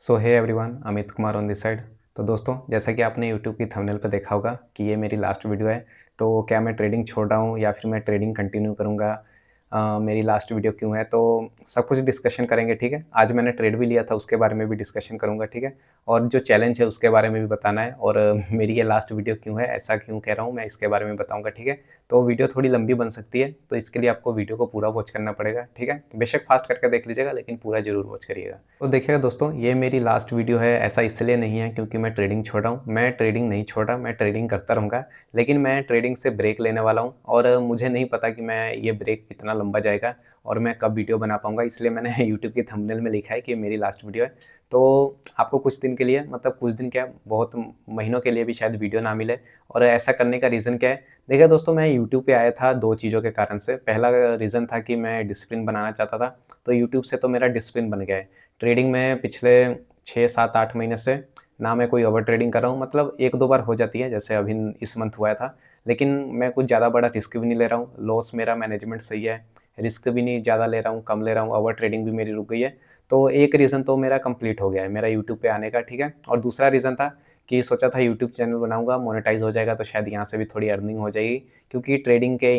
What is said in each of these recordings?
So hey everyone, Amit Kumar on this side. तो दोस्तों, जैसा कि आपने यूट्यूब की थंबनेल पर देखा होगा कि ये मेरी लास्ट वीडियो है। तो क्या मैं ट्रेडिंग छोड़ रहा हूँ या फिर मैं ट्रेडिंग कंटिन्यू करूँगा? मेरी लास्ट वीडियो क्यों है? तो सब कुछ डिस्कशन करेंगे, ठीक है। आज मैंने ट्रेड भी लिया था, उसके बारे में भी डिस्कशन करूँगा, ठीक है। और जो चैलेंज है उसके बारे में भी बताना है, और मेरी ये लास्ट वीडियो क्यों है, ऐसा क्यों कह रहा हूँ, मैं इसके बारे में बताऊँगा, ठीक है। तो वीडियो थोड़ी लंबी बन सकती है, तो इसके लिए आपको वीडियो को पूरा वॉच करना पड़ेगा, ठीक है। बेशक फास्ट करके देख लीजिएगा, लेकिन पूरा जरूर वॉच करिएगा। तो देखिएगा दोस्तों, ये मेरी लास्ट वीडियो है। ऐसा इसलिए नहीं है क्योंकि मैं ट्रेडिंग छोड़ रहा हूँ। मैं ट्रेडिंग नहीं छोड़ रहा, मैं ट्रेडिंग करता रहूँगा। लेकिन मैं ट्रेडिंग से ब्रेक लेने वाला हूँ, और मुझे नहीं पता कि मैं ये ब्रेक कितना लंबा जाएगा और मैं कब वीडियो बना पाऊँगा। इसलिए मैंने यूट्यूब की थंबनेल में लिखा है कि मेरी लास्ट वीडियो है। तो आपको कुछ दिन के लिए, मतलब कुछ दिन क्या, बहुत महीनों के लिए भी शायद वीडियो ना मिले। और ऐसा करने का रीज़न क्या है? देखिए दोस्तों, मैं यूट्यूब पे आया था 2 चीज़ों के कारण से। पहला रीज़न था कि मैं डिसिप्लिन बनाना चाहता था, तो यूट्यूब से तो मेरा डिसिप्लिन बन गया है। ट्रेडिंग में पिछले 6, 7, 8 महीने से ना मैं कोई ओवर ट्रेडिंग कर रहा हूँ, मतलब 1-2 बार हो जाती है, जैसे अभी इस मंथ हुआ था। लेकिन मैं कुछ ज़्यादा बड़ा रिस्क भी नहीं ले रहा हूँ, लॉस मेरा मैनेजमेंट सही है, रिस्क भी नहीं ज़्यादा ले रहा हूँ, कम ले रहा हूँ, ओवर ट्रेडिंग भी मेरी रुक गई है। तो एक रीज़न तो मेरा कंप्लीट हो गया है, मेरा यूट्यूब पे आने का, ठीक है। और दूसरा रीज़न था कि सोचा था यूट्यूब चैनल बनाऊँगा, मोनेटाइज़ हो जाएगा तो शायद यहाँ से भी थोड़ी अर्निंग हो जाएगी, क्योंकि ट्रेडिंग के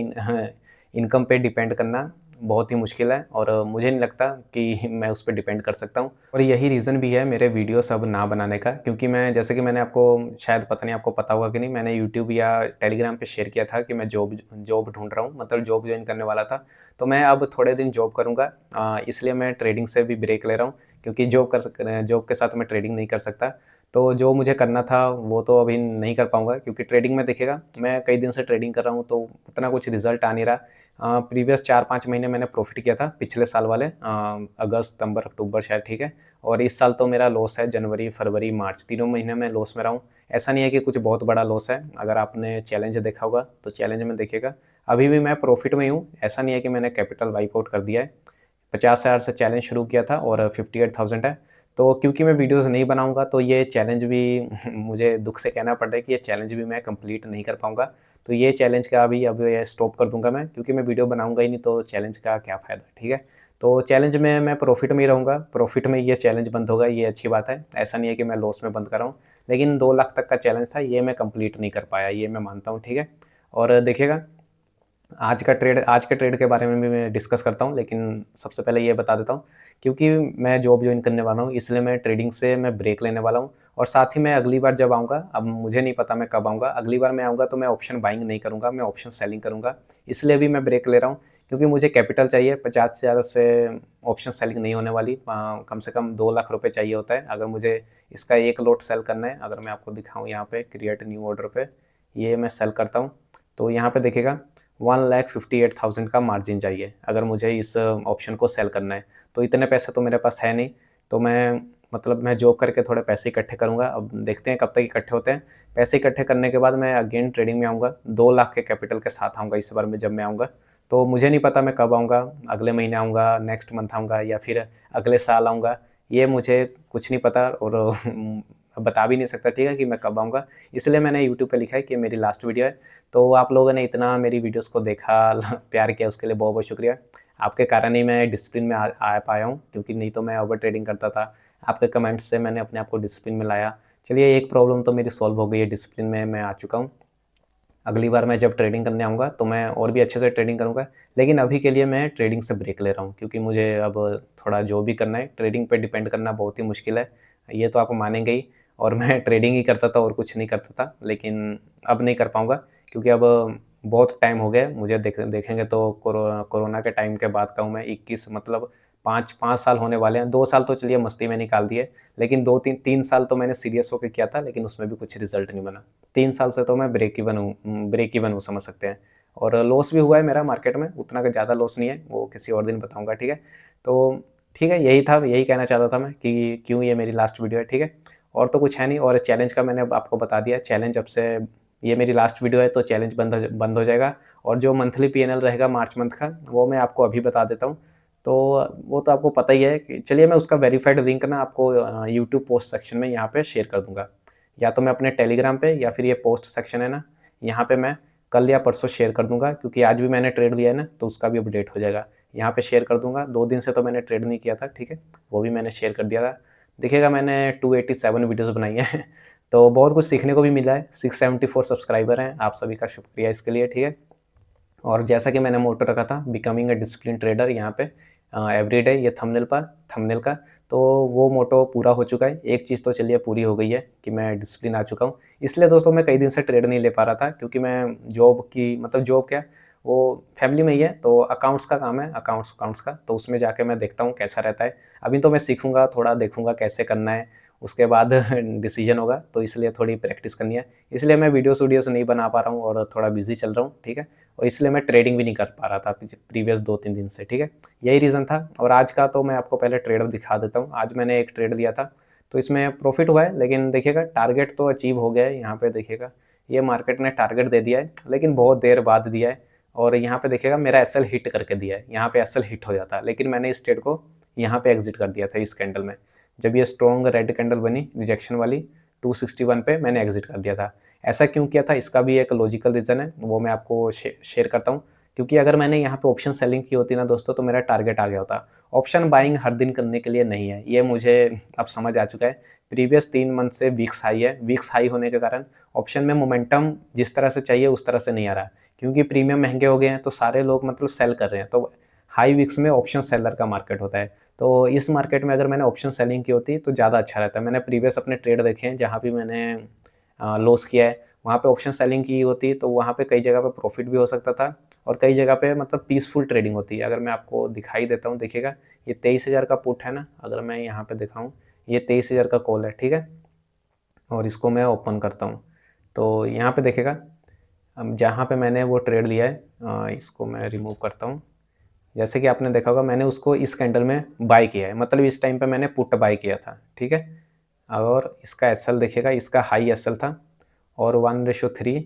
इनकम पे डिपेंड करना बहुत ही मुश्किल है, और मुझे नहीं लगता कि मैं उस पे डिपेंड कर सकता हूँ। और यही रीज़न भी है मेरे वीडियोस अब ना बनाने का, क्योंकि मैं, जैसे कि मैंने आपको, शायद पता नहीं आपको पता होगा कि नहीं, मैंने यूट्यूब या टेलीग्राम पे शेयर किया था कि मैं जॉब जॉब ढूँढ रहा हूँ, मतलब जॉब जॉइन करने वाला था। तो मैं अब थोड़े दिन जॉब करूँगा, इसलिए मैं ट्रेडिंग से भी ब्रेक ले रहा हूँ, क्योंकि जॉब के साथ मैं ट्रेडिंग नहीं कर सकता। तो जो मुझे करना था वो तो अभी नहीं कर पाऊँगा, क्योंकि ट्रेडिंग में देखिएगा, मैं कई दिन से ट्रेडिंग कर रहा हूँ तो उतना कुछ रिज़ल्ट आ नहीं रहा। प्रीवियस 4-5 महीने मैंने प्रॉफ़िट किया था, पिछले साल वाले अगस्त, सितंबर, अक्टूबर शायद, ठीक है। और इस साल तो मेरा लॉस है, जनवरी, फरवरी, मार्च, तीनों महीने में लॉस में रहा हूँ। ऐसा नहीं है कि कुछ बहुत बड़ा लॉस है, अगर आपने चैलेंज देखा होगा तो चैलेंज में देखिएगा, अभी भी मैं प्रॉफ़िट में ही हूँ। ऐसा नहीं है कि मैंने कैपिटल वाइप आउट कर दिया है। 50,000 से चैलेंज शुरू किया था और 58,000 है। तो क्योंकि मैं वीडियोज़ नहीं बनाऊँगा तो ये चैलेंज भी मुझे दुःख से कहना पड़ रहा है कि ये चैलेंज भी मैं कंप्लीट नहीं कर पाऊँगा। तो ये चैलेंज का भी अब ये स्टॉप कर दूँगा मैं, क्योंकि मैं वीडियो बनाऊँगा ही नहीं तो चैलेंज का क्या फ़ायदा, ठीक है? तो चैलेंज में मैं प्रॉफ़िट में ही रहूँगा, प्रॉफ़िट में ये चैलेंज बंद होगा, ये अच्छी बात है। ऐसा नहीं है कि मैं लॉस में बंद कर रहा हूँ। लेकिन 2 लाख तक का चैलेंज था, ये मैं कंप्लीट नहीं कर पाया, ये मैं मानता हूँ, ठीक है? और देखिएगा, आज के ट्रेड के बारे में भी मैं डिस्कस करता हूँ, लेकिन सबसे पहले ये बता देता हूँ, क्योंकि मैं जॉब जॉइन करने वाला हूँ, इसलिए मैं ट्रेडिंग से मैं ब्रेक लेने वाला हूँ। और साथ ही मैं अगली बार जब आऊँगा, अब मुझे नहीं पता मैं कब आऊँगा, अगली बार मैं आऊँगा तो मैं ऑप्शन बाइंग नहीं करूँगा, मैं ऑप्शन सेलिंग करूँगा। इसलिए भी मैं ब्रेक ले रहा हूँ, क्योंकि मुझे कैपिटल चाहिए। 50,000 से ऑप्शन सेलिंग नहीं होने वाली, कम से कम 2 लाख रुपए चाहिए होता है अगर मुझे इसका एक लॉट सेल करना है। अगर मैं आपको दिखाऊँ यहाँ पे क्रिएट न्यू ऑर्डर पे, ये मैं सेल करता हूँ, तो यहाँ पे देखिएगा 1,58,000 का मार्जिन चाहिए अगर मुझे इस ऑप्शन को सेल करना है। तो इतने पैसे तो मेरे पास है नहीं, तो मैं, मतलब मैं जॉब करके थोड़े पैसे इकट्ठे करूँगा। अब देखते हैं कब तक इकट्ठे होते हैं। पैसे इकट्ठे करने के बाद मैं अगेन ट्रेडिंग में आऊँगा, 2 लाख के कैपिटल के साथ आऊँगा इस बार में जब मैं आऊँगा। तो मुझे नहीं पता मैं कब आऊँगा, अगले महीने आऊँगा, नेक्स्ट मंथ आऊँगा या फिर अगले साल आऊँगा, ये मुझे कुछ नहीं पता, और बता भी नहीं सकता, ठीक है, कि मैं कब आऊँगा। इसलिए मैंने यूट्यूब पे लिखा है कि मेरी लास्ट वीडियो है। तो आप लोगों ने इतना मेरी वीडियोस को देखा, प्यार किया, उसके लिए बहुत-बहुत शुक्रिया। आपके कारण ही मैं डिसिप्लिन में आ पाया हूँ, क्योंकि नहीं तो मैं ओवर ट्रेडिंग करता था। आपके कमेंट्स से मैंने अपने आप को डिसिप्लिन में लाया। चलिए, एक प्रॉब्लम तो मेरी सॉल्व हो गई है, डिसिप्लिन में मैं आ चुका हूँ। अगली बार मैं जब ट्रेडिंग करने आऊँगा तो मैं और भी अच्छे से ट्रेडिंग करूँगा। लेकिन अभी के लिए मैं ट्रेडिंग से ब्रेक ले रहा हूँ, क्योंकि मुझे अब थोड़ा जो भी करना है, ट्रेडिंग पे डिपेंड करना बहुत ही मुश्किल है। ये तो आप मानेंगे ही। और मैं ट्रेडिंग ही करता था और कुछ नहीं करता था, लेकिन अब नहीं कर पाऊँगा, क्योंकि अब बहुत टाइम हो गया है। मुझे देखेंगे तो कोरोना के टाइम के बाद का हूँ मैं, 21, मतलब 5 साल होने वाले हैं। 2 साल तो चलिए मस्ती में निकाल दिए, लेकिन 2-3 साल तो मैंने सीरियस होके किया था, लेकिन उसमें भी कुछ रिज़ल्ट नहीं बना। 3 साल से तो मैं ब्रेक इवन हूँ, समझ सकते हैं। और लॉस भी हुआ है मेरा मार्केट में, उतना का ज़्यादा लॉस नहीं है, वो किसी और दिन बताऊँगा, ठीक है। तो ठीक है, यही था, यही कहना चाहता था मैं कि क्यों ये मेरी लास्ट वीडियो है, ठीक है। और तो कुछ है नहीं, और चैलेंज का मैंने अब आपको बता दिया। चैलेंज अब से, ये मेरी लास्ट वीडियो है तो चैलेंज बंद हो जाएगा। और जो मंथली पीएनएल रहेगा मार्च मंथ का, वो मैं आपको अभी बता देता हूँ। तो वो तो आपको पता ही है कि, चलिए मैं उसका वेरीफाइड लिंक ना आपको यूट्यूब पोस्ट सेक्शन में यहाँ पे शेयर कर दूँगा। या तो मैं अपने टेलीग्राम पे, या फिर ये पोस्ट सेक्शन है ना, यहाँ पे मैं कल या परसों शेयर कर दूँगा, क्योंकि आज भी मैंने ट्रेड लिया है ना, तो उसका भी अपडेट हो जाएगा। यहाँ पे शेयर कर दूँगा, 2 दिन से तो मैंने ट्रेड नहीं किया था, ठीक है? वो भी मैंने शेयर कर दिया था। देखिएगा मैंने 287 वीडियोज़ बनाई हैं तो बहुत कुछ सीखने को भी मिला है। 674 सब्सक्राइबर हैं, आप सभी का शुक्रिया इसके लिए, ठीक है। और जैसा कि मैंने मोटो रखा था बिकमिंग अ डिसिप्लिन ट्रेडर यहाँ पे एवरीडे, ये थंबनेल का, तो वो मोटो पूरा हो चुका है। एक चीज़ तो चलिए पूरी हो गई है कि मैं डिसिप्लिन आ चुका हूँ। इसलिए दोस्तों मैं कई दिन से ट्रेड नहीं ले पा रहा था, क्योंकि मैं जॉब क्या, वो फैमिली में ही है, तो अकाउंट्स का काम है, अकाउंट्स का, तो उसमें जाके मैं देखता हूँ कैसा रहता है। अभी तो मैं सीखूंगा, थोड़ा देखूंगा कैसे करना है, उसके बाद डिसीजन होगा, तो इसलिए थोड़ी प्रैक्टिस करनी है। इसलिए मैं वीडियोस नहीं बना पा रहा हूँ और थोड़ा बिजी चल रहा हूँ, ठीक है। और इसलिए मैं ट्रेडिंग भी नहीं कर पा रहा था प्रीवियस 2-3 दिन से, ठीक है। यही रीज़न था। और आज का तो मैं आपको पहले ट्रेड दिखा देता हूँ। आज मैंने एक ट्रेड दिया था, तो इसमें प्रॉफिट हुआ है, लेकिन देखिएगा टारगेट तो अचीव हो गया है। यहाँ पे देखिएगा ये मार्केट ने टारगेट दे दिया है, लेकिन बहुत देर बाद दिया है। और यहाँ पे देखिएगा मेरा एसएल हिट करके दिया है, यहाँ पे एसएल हिट हो जाता, लेकिन मैंने इस ट्रेड को यहाँ पे एग्जिट कर दिया था इस कैंडल में। जब ये स्ट्रॉन्ग रेड कैंडल बनी रिजेक्शन वाली 261 पे, मैंने एग्जिट कर दिया था। ऐसा क्यों किया था, इसका भी एक लॉजिकल रीज़न है, वो मैं आपको शेयर करता हूँ। क्योंकि अगर मैंने यहाँ पे ऑप्शन सेलिंग की होती ना दोस्तों, तो मेरा टारगेट आ गया होता। ऑप्शन बाइंग हर दिन करने के लिए नहीं है, ये मुझे अब समझ आ चुका है। प्रीवियस 3 मंथ से वीक्स हाई है, वीक्स हाई होने के कारण ऑप्शन में मोमेंटम जिस तरह से चाहिए उस तरह से नहीं आ रहा, क्योंकि प्रीमियम महंगे हो गए हैं, तो सारे लोग मतलब सेल कर रहे हैं। तो हाई वीक्स में ऑप्शन सेलर का मार्केट होता है, तो इस मार्केट में अगर मैंने ऑप्शन सेलिंग की होती तो ज़्यादा अच्छा रहता। मैंने प्रीवियस अपने ट्रेड देखे हैं जहाँ भी मैंने लॉस किया है, वहाँ पे ऑप्शन सेलिंग की होती तो वहाँ पे कई जगह पे प्रॉफिट भी हो सकता था, और कई जगह पे मतलब पीसफुल ट्रेडिंग होती है। अगर मैं आपको दिखाई देता हूँ, देखिएगा ये 23,000 का पुट है ना, अगर मैं यहाँ पे दिखाऊँ, ये 23,000 का कॉल है, ठीक है। और इसको मैं ओपन करता हूँ, तो यहाँ पे देखिएगा अब जहाँ पे मैंने वो ट्रेड लिया है, इसको मैं रिमूव करता हूँ। जैसे कि आपने देखा होगा मैंने उसको इस कैंडल में बाय किया है, मतलब इस टाइम पे मैंने पुट बाय किया था, ठीक है। और इसका एसएल देखिएगा, इसका हाई एसएल था, और 1:3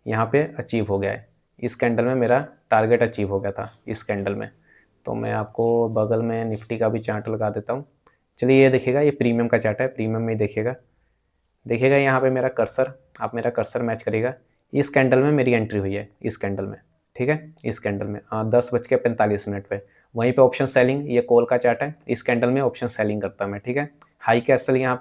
यहाँ पे अचीव हो गया है। इस कैंडल में मेरा टारगेट अचीव हो गया था इस कैंडल में। तो मैं आपको बगल में निफ्टी का भी चार्ट लगा देता हूँ। चलिए ये देखिएगा, ये प्रीमियम का चार्ट है, प्रीमियम में देखिएगा यहाँ पे मेरा कर्सर, आप मेरा कर्सर मैच करिएगा। इस कैंडल में मेरी एंट्री हुई है, इस कैंडल में, ठीक है। इस कैंडल में 10:45 पे, वहीं पे ऑप्शन सेलिंग, ये कॉल का चार्ट है, इस कैंडल में ऑप्शन सेलिंग करता मैं, ठीक है। हाई कैसल यहाँ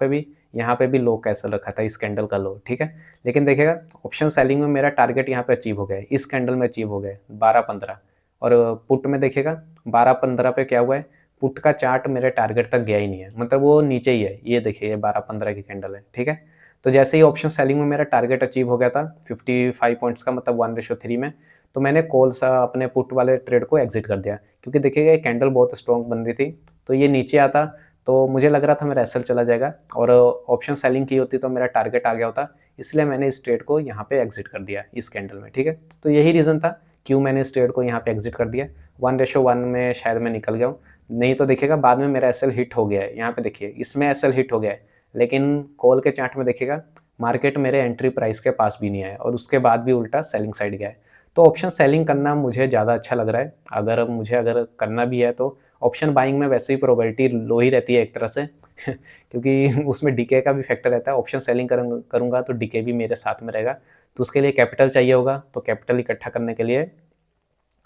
पे भी लो कैसल रखा था, इस कैंडल का लो, ठीक है। लेकिन देखिएगा ऑप्शन सेलिंग में मेरा टारगेट यहाँ पे अचीव हो गया है, इस कैंडल में अचीव हो गया है 12-15। और पुट में देखिएगा 12-15 पे क्या हुआ है, पुट का चार्ट मेरे टारगेट तक गया ही नहीं है, मतलब वो नीचे ही है। ये देखिए, ये 12-15 की कैंडल है, ठीक है। तो जैसे ही ऑप्शन सेलिंग में मेरा टारगेट अचीव हो गया था 55 पॉइंट्स का, मतलब 1:3 में, तो मैंने कॉल सा अपने पुट वाले ट्रेड को एग्जिट कर दिया। क्योंकि देखिएगा ये कैंडल बहुत स्ट्रॉन्ग बन रही थी, तो ये नीचे आता तो मुझे लग रहा था मेरा एसएल चला जाएगा, और ऑप्शन सेलिंग की होती तो मेरा टारगेट आ गया होता। इसलिए मैंने इस ट्रेड को यहाँ पे एग्जिट कर दिया इस कैंडल में, ठीक है। तो यही रीज़न था क्यों मैंने इस ट्रेड को यहाँ पे एग्जिट कर दिया। 1:1 में शायद मैं निकल गया हूँ, नहीं तो देखिएगा बाद में मेरा एसएल हिट हो गया है। यहाँ पे देखिए इसमें एसएल हिट हो गया है, लेकिन कॉल के चार्ट में देखिएगा मार्केट मेरे एंट्री प्राइस के पास भी नहीं आया, और उसके बाद भी उल्टा सेलिंग साइड गया है। तो ऑप्शन सेलिंग करना मुझे ज़्यादा अच्छा लग रहा है। अगर करना भी है तो ऑप्शन बाइंग में वैसे ही प्रोबेबिलिटी लो ही रहती है एक तरह से क्योंकि उसमें डीके का भी फैक्टर रहता है। ऑप्शन सेलिंग करूँगा तो डीके भी मेरे साथ में रहेगा, तो उसके लिए कैपिटल चाहिए होगा। तो कैपिटल इकट्ठा करने के लिए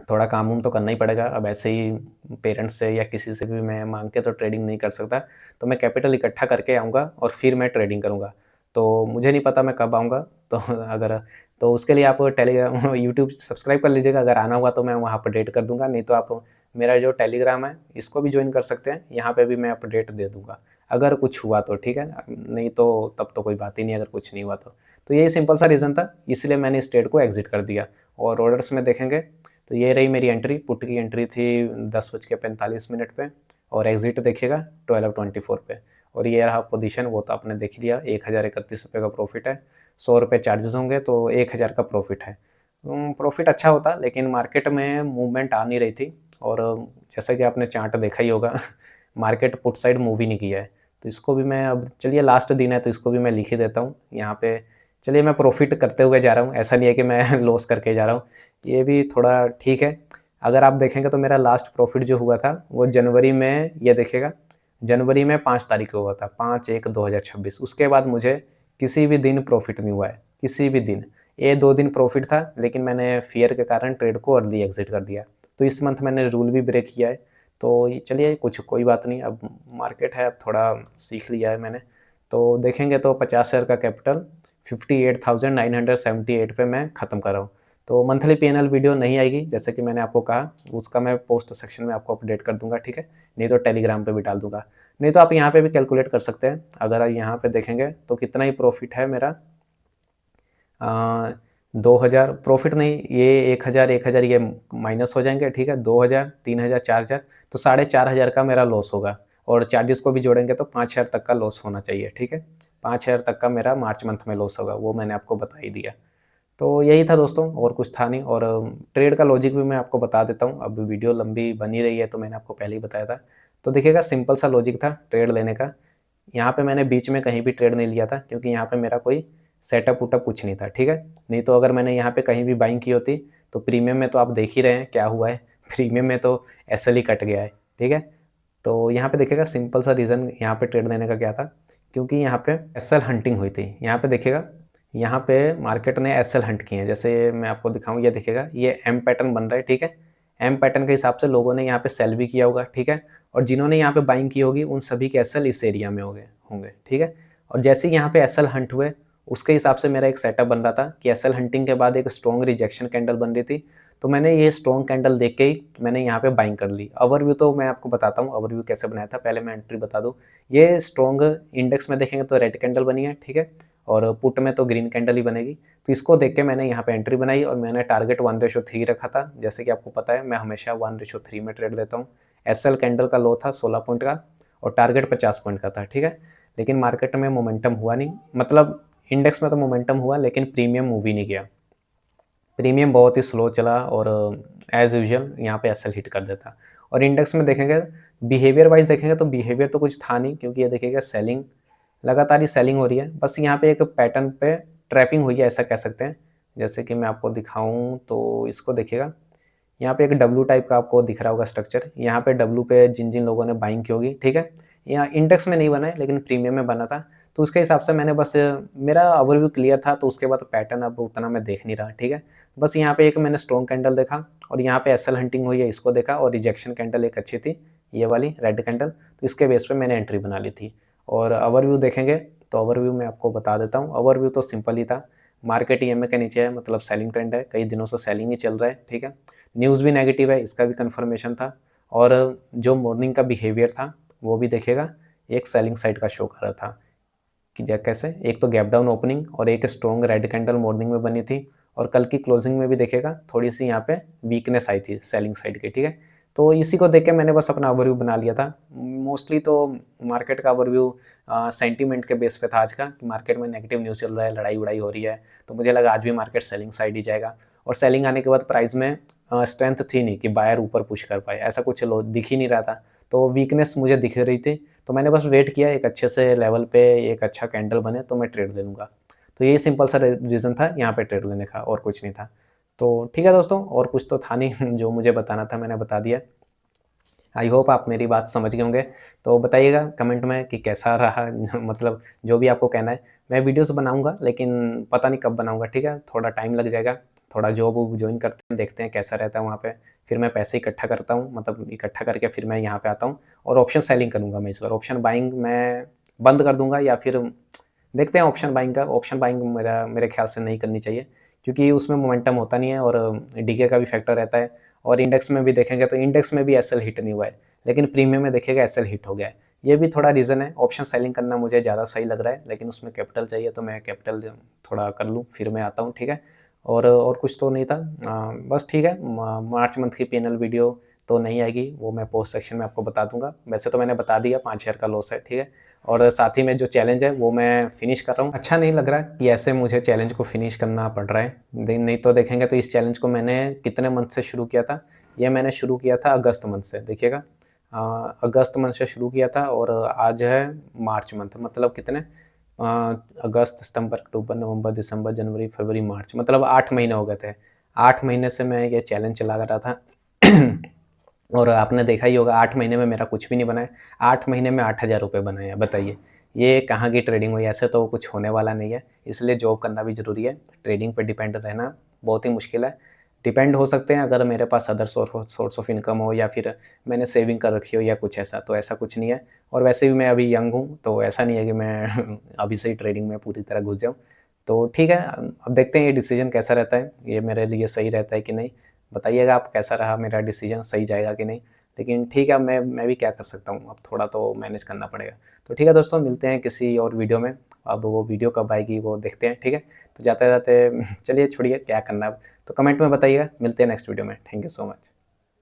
थोड़ा काम वाम तो करना ही पड़ेगा। अब ऐसे ही पेरेंट्स से या किसी से भी मैं मांग के तो ट्रेडिंग नहीं कर सकता, तो मैं कैपिटल इकट्ठा करके आऊँगा और फिर मैं ट्रेडिंग करूँगा। तो मुझे नहीं पता मैं कब आऊँगा, तो अगर तो उसके लिए आप टेलीग्राम यूट्यूब सब्सक्राइब कर लीजिएगा। अगर आना हुआ तो मैं वहाँ अपडेट कर दूँगा, नहीं तो आप मेरा जो टेलीग्राम है इसको भी ज्वाइन कर सकते हैं, यहाँ पे भी मैं अपडेट दे दूँगा अगर कुछ हुआ तो, ठीक है। नहीं तो तब तो कोई बात ही नहीं, अगर कुछ नहीं हुआ तो यही सिंपल सा रीज़न था, इसलिए मैंने इस ट्रेड को एग्जिट कर दिया। और ऑर्डर्स में देखेंगे तो ये रही मेरी एंट्री, पुट की एंट्री थी 10:45 पे, और एग्जिट देखिएगा 12:24 पे। और ये रहा पोजीशन, वो तो आपने देख लिया, 1031 रुपये का प्रॉफिट है। 100 रुपये चार्जेस होंगे तो 1000 का प्रॉफिट है। प्रॉफिट अच्छा होता, लेकिन मार्केट में मूवमेंट आ नहीं रही थी। और जैसा कि आपने चार्ट देखा ही होगा मार्केट पुट साइड मूव ही नहीं किया है। तो इसको भी मैं, अब चलिए लास्ट दिन है तो इसको भी मैं लिख ही देता हूँ यहाँ पे। चलिए मैं प्रॉफिट करते हुए जा रहा हूँ, ऐसा नहीं है कि मैं लॉस करके जा रहा हूँ, ये भी थोड़ा ठीक है। अगर आप देखेंगे तो मेरा लास्ट प्रॉफिट जो हुआ था वो जनवरी में, ये देखिएगा जनवरी में 5 तारीख को हुआ था, 5/1/2026। उसके बाद मुझे किसी भी दिन प्रॉफिट नहीं हुआ है, किसी भी दिन। ये 2 दिन प्रॉफिट था, लेकिन मैंने फियर के कारण ट्रेड को अर्ली एग्जिट कर दिया। तो इस मंथ मैंने रूल भी ब्रेक किया है, तो ये चलिए कुछ कोई बात नहीं, अब मार्केट है, अब थोड़ा सीख लिया है मैंने। तो देखेंगे तो 50 शेयर का कैपिटल 58,978 पे मैं ख़त्म कर रहा हूँ। तो मंथली पीएनएल वीडियो नहीं आएगी, जैसे कि मैंने आपको कहा, उसका मैं पोस्ट सेक्शन में आपको अपडेट कर दूंगा, ठीक है, नहीं तो टेलीग्राम पे भी डाल दूंगा। नहीं तो आप यहाँ पे भी कैलकुलेट कर सकते हैं। अगर आप यहाँ पे देखेंगे तो कितना ही प्रॉफिट है मेरा, 2000 प्रॉफिट नहीं, ये 1000 ये माइनस हो जाएंगे, ठीक है, 2000 3000 4000, तो 4500 का मेरा लॉस होगा। और चार्जेस को भी जोड़ेंगे तो 5000 तक का लॉस होना चाहिए, ठीक है। 5000 तक का मेरा मार्च मंथ में लॉस होगा, वो मैंने आपको बता ही दिया। तो यही था दोस्तों, और कुछ था नहीं। और ट्रेड का लॉजिक भी मैं आपको बता देता हूँ, अब वीडियो लंबी बनी रही है तो मैंने आपको पहले ही बताया था। तो देखिएगा, सिंपल सा लॉजिक था ट्रेड लेने का। यहाँ पे मैंने बीच में कहीं भी ट्रेड नहीं लिया था, क्योंकि यहाँ पे मेरा कोई सेटअप उटअप कुछ नहीं था, ठीक है। नहीं तो अगर मैंने यहाँ पे कहीं भी बाइंग की होती तो प्रीमियम में तो आप देख ही रहे हैं क्या हुआ है। प्रीमियम में तो एसएल ही कट गया है, ठीक है। तो यहाँ पे देखिएगा, सिंपल सा रीज़न यहाँ पे ट्रेड लेने का क्या था, क्योंकि यहाँ पे एसएल हंटिंग हुई थी। यहाँ पे देखिएगा, यहाँ पे मार्केट ने एसएल हंट किए हैं। जैसे मैं आपको दिखाऊँ, ये देखिएगा, ये एम पैटर्न बन रहा है, ठीक है। एम पैटर्न के हिसाब से लोगों ने यहाँ पे सेल भी किया होगा, ठीक है। और जिन्होंने यहाँ पे बाइंग की होगी उन सभी के एसएल इस एरिया में होंगे, ठीक है। और जैसे ही यहाँ पे एसएल हंट हुए, उसके हिसाब से मेरा एक सेटअप बन रहा था कि एसएल हंटिंग के बाद एक स्ट्रॉन्ग रिजेक्शन कैंडल बन रही थी। तो मैंने ये स्ट्रॉन्ग कैंडल देख के ही मैंने यहाँ पे बाइंग कर ली। ओवरव्यू तो मैं आपको बताता हूँ, ओवरव्यू कैसे बनाया था, पहले मैं एंट्री बता दूँ। ये स्ट्रॉन्ग इंडेक्स में देखेंगे तो रेड कैंडल बनी है, ठीक है, और पुट में तो ग्रीन कैंडल ही बनेगी। तो इसको देख के मैंने यहाँ पे एंट्री बनाई, और मैंने टारगेट 1:3 रखा था। जैसे कि आपको पता है, मैं हमेशा 1:3 में ट्रेड देता हूँ। एसएल कैंडल का लो था 16 पॉइंट का, और टारगेट 50 पॉइंट का था, ठीक है। लेकिन मार्केट में मोमेंटम हुआ नहीं, मतलब इंडेक्स में तो मोमेंटम हुआ, लेकिन प्रीमियम मूव ही नहीं किया। प्रीमियम बहुत ही स्लो चला, और एज यूजुअल यहाँ पे एसएल हिट कर देता। और इंडेक्स में देखेंगे, बिहेवियर वाइज देखेंगे तो बिहेवियर तो कुछ था नहीं, क्योंकि ये देखिएगा सेलिंग, लगातार ही सेलिंग हो रही है। बस यहाँ पे एक पैटर्न पे ट्रैपिंग हुई है, ऐसा कह सकते हैं। जैसे कि मैं आपको दिखाऊं तो इसको देखिएगा, यहाँ पे एक डब्लू टाइप का आपको दिख रहा होगा स्ट्रक्चर। यहाँ पे डब्लू पे जिन जिन लोगों ने बाइंग की होगी, ठीक है, यहाँ इंडेक्स में नहीं बना है लेकिन प्रीमियम में बना था। तो उसके हिसाब से मैंने बस, मेरा ओवरव्यू क्लियर था, तो उसके बाद पैटर्न अब उतना मैं देख नहीं रहा, ठीक है। बस यहाँ पे एक मैंने स्ट्रॉन्ग कैंडल देखा, और यहाँ पे एसएल हंटिंग हुई है, इसको देखा, और रिजेक्शन कैंडल एक अच्छी थी, ये वाली रेड कैंडल, तो इसके बेस पे मैंने एंट्री बना ली थी। और ओवरव्यू देखेंगे तो ओवरव्यू मैं आपको बता देता हूँ। ओवरव्यू तो सिंपल ही था, मार्केट ईएमए के नीचे है, मतलब सेलिंग ट्रेंड है, कई दिनों से सेलिंग ही चल रहा है, ठीक है। न्यूज़ भी नेगेटिव है, इसका भी कन्फर्मेशन था। और जो मॉर्निंग का बिहेवियर था वो भी देखिएगा, एक सेलिंग साइड का शो कर रहा था कि कैसे, एक तो गैप डाउन ओपनिंग और एक स्ट्रॉन्ग रेड कैंडल मॉर्निंग में बनी थी। और कल की क्लोजिंग में भी देखिएगा थोड़ी सी यहाँ पे वीकनेस आई थी सेलिंग साइड की, ठीक है। तो इसी को देख के मैंने बस अपना ओवरव्यू बना लिया था। मोस्टली तो मार्केट का ओवरव्यू सेंटीमेंट के बेस पे था आज का, कि मार्केट में नेगेटिव न्यूज़ चल रहा है, लड़ाई उड़ाई हो रही है, तो मुझे लगा आज भी मार्केट सेलिंग साइड ही जाएगा। और सेलिंग आने के बाद प्राइस में स्ट्रेंथ थी नहीं कि बायर ऊपर पुश कर पाए, ऐसा कुछ दिख ही नहीं रहा था। तो वीकनेस मुझे दिख रही थी, तो मैंने बस वेट किया एक अच्छे से लेवल पे एक अच्छा कैंडल बने तो मैं ट्रेड ले लूँगा। तो यही सिंपल सा रीज़न था यहाँ पे ट्रेड लेने का, और कुछ नहीं था। तो ठीक है दोस्तों, और कुछ तो था नहीं जो मुझे बताना था मैंने बता दिया। आई होप आप मेरी बात समझ गए होंगे। तो बताइएगा कमेंट में कि कैसा रहा मतलब जो भी आपको कहना है। मैं वीडियोस बनाऊंगा, लेकिन पता नहीं कब बनाऊंगा, ठीक है, थोड़ा टाइम लग जाएगा। थोड़ा जॉब ज्वाइन करते हैं, देखते हैं कैसा रहता है वहाँ पे। फिर मैं पैसे इकट्ठा करता हूँ, मतलब इकट्ठा करके फिर मैं यहाँ पे आता हूँ, और ऑप्शन सेलिंग करूँगा मैं इस बार। ऑप्शन बाइंग मैं बंद कर दूंगा, या फिर देखते हैं ऑप्शन बाइंग का। ऑप्शन बाइंग मेरे ख्याल से नहीं करनी चाहिए, क्योंकि उसमें मोमेंटम होता नहीं है, और डीके का भी फैक्टर रहता है। और इंडेक्स में भी देखेंगे तो इंडेक्स में भी एसएल हिट नहीं हुआ है, लेकिन प्रीमियम में देखिएगा एसएल हिट हो गया है। ये भी थोड़ा रीज़न है। ऑप्शन सेलिंग करना मुझे ज़्यादा सही लग रहा है, लेकिन उसमें कैपिटल चाहिए, तो मैं कैपिटल थोड़ा कर लूँ फिर मैं आता हूँ, ठीक है। और कुछ तो नहीं था, बस ठीक है। मार्च मंथ की पीएनएल वीडियो तो नहीं आएगी, वो मैं पोस्ट सेक्शन में आपको बता दूंगा। वैसे तो मैंने बता दिया 5000 का लॉस है, ठीक है। और साथ ही में जो चैलेंज है वो मैं फिनिश कर रहा हूँ। अच्छा नहीं लग रहा कि ऐसे मुझे चैलेंज को फिनिश करना पड़ रहा है। नहीं तो देखेंगे तो इस चैलेंज को मैंने कितने मंथ से शुरू किया था, ये मैंने शुरू किया था अगस्त मंथ से, देखिएगा, अगस्त मंथ से शुरू किया था, और आज है मार्च मंथ, मतलब कितने, अगस्त सितंबर अक्टूबर नवंबर दिसंबर जनवरी फरवरी मार्च, मतलब 8 महीने हो गए थे। 8 महीने से मैं ये चैलेंज चला रहा था और आपने देखा ही होगा 8 महीने में मेरा कुछ भी नहीं बना है। 8 महीने में 8000 रुपये बनाए हैं, बताइए ये कहाँ की ट्रेडिंग हुई। ऐसे तो कुछ होने वाला नहीं है, इसलिए जॉब करना भी ज़रूरी है। ट्रेडिंग पर डिपेंड रहना बहुत ही मुश्किल है। डिपेंड हो सकते हैं अगर मेरे पास अदर सोर्स ऑफ इनकम हो या फिर मैंने सेविंग कर रखी हो या कुछ ऐसा, तो ऐसा कुछ नहीं है। और वैसे भी मैं अभी यंग हूँ, तो ऐसा नहीं है कि मैं अभी से ही ट्रेडिंग में पूरी तरह घुस जाऊँ। तो ठीक है, अब देखते हैं ये डिसीजन कैसा रहता है, ये मेरे लिए सही रहता है कि नहीं। बताइएगा आप कैसा रहा मेरा डिसीजन, सही जाएगा कि नहीं। लेकिन ठीक है, मैं भी क्या कर सकता हूँ, अब थोड़ा तो मैनेज करना पड़ेगा। तो ठीक है दोस्तों, मिलते हैं किसी और वीडियो में। अब वो वीडियो कब आएगी वो देखते हैं, ठीक है। तो जाते-जाते चलिए छोड़िए क्या करना है अब, तो कमेंट में बताइएगा। मिलते हैं नेक्स्ट वीडियो में। Thank you so much.